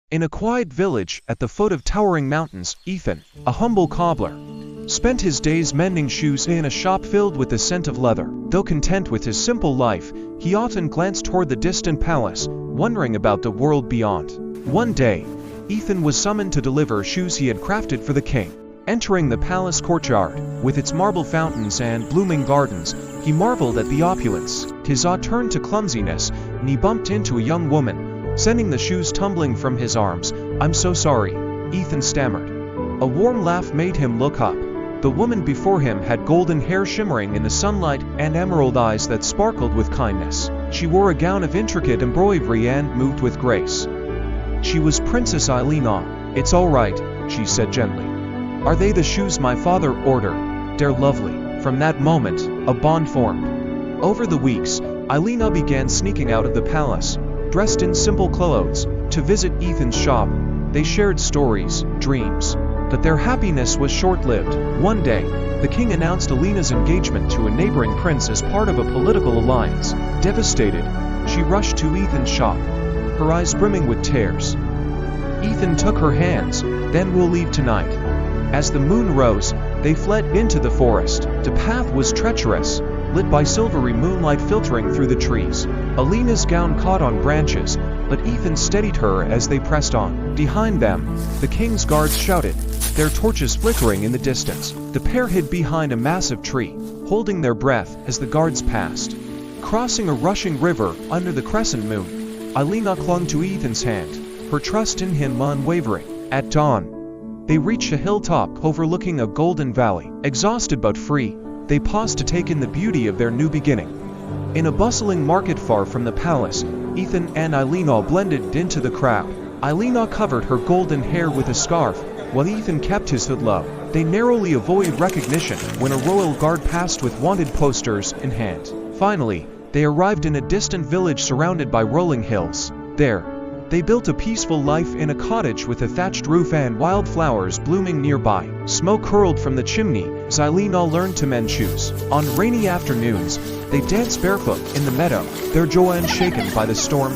In a quiet village at the foot of towering mountains, Ethan, a humble cobbler, spent his days mending shoes in a shop filled with the scent of leather. Though content with his simple life, he often glanced toward the distant palace, wondering about the world beyond. One day, Ethan was summoned to deliver shoes he had crafted for the king. Entering the palace courtyard, with its marble fountains and blooming gardens, he marveled at the opulence. His awe turned to clumsiness, and he bumped into a young woman, sending the shoes tumbling from his arms. "I'm so sorry," Ethan stammered. A warm laugh made him look up. The woman before him had golden hair shimmering in the sunlight and emerald eyes that sparkled with kindness. She wore a gown of intricate embroidery and moved with grace. She was Princess Elena. "It's all right," she said gently. "Are they the shoes my father ordered? They're lovely." From that moment, a bond formed. Over the weeks, Elena began sneaking out of the palace, dressed in simple clothes, to visit Ethan's shop. They shared stories, dreams, but their happiness was short-lived. One day, the king announced Elena's engagement to a neighboring prince as part of a political alliance. Devastated, she rushed to Ethan's shop, her eyes brimming with tears. Ethan took her hands. "Then we'll leave tonight." As the moon rose, they fled into the forest. The path was treacherous, lit by silvery moonlight filtering through the trees. Elena's gown caught on branches, but Ethan steadied her as they pressed on. Behind them, the king's guards shouted, their torches flickering in the distance. The pair hid behind a massive tree, holding their breath as the guards passed. Crossing a rushing river under the crescent moon, Elena clung to Ethan's hand, her trust in him unwavering. At dawn, they reached a hilltop overlooking a golden valley. Exhausted but free, they paused to take in the beauty of their new beginning. In a bustling market far from the palace, Ethan and Elena blended into the crowd. Elena covered her golden hair with a scarf, while Ethan kept his hood low. They narrowly avoided recognition when a royal guard passed with wanted posters in hand. Finally, they arrived in a distant village surrounded by rolling hills. There, they built a peaceful life in a cottage with a thatched roof and wildflowers blooming nearby. Smoke curled from the chimney as Elena learned to mend shoes. On rainy afternoons, they danced barefoot in the meadow, their joy unshaken by the storm,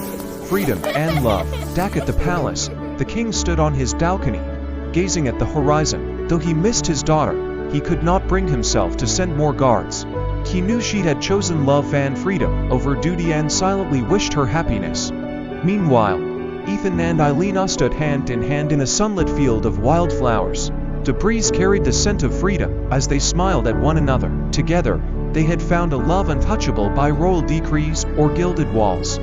freedom, and love. Back at the palace, the king stood on his balcony, gazing at the horizon. Though he missed his daughter, he could not bring himself to send more guards. He knew she had chosen love and freedom over duty and silently wished her happiness. Meanwhile, Ethan and Elena stood hand in hand in a sunlit field of wildflowers. The breeze carried the scent of freedom as they smiled at one another. Together, they had found a love untouchable by royal decrees or gilded walls.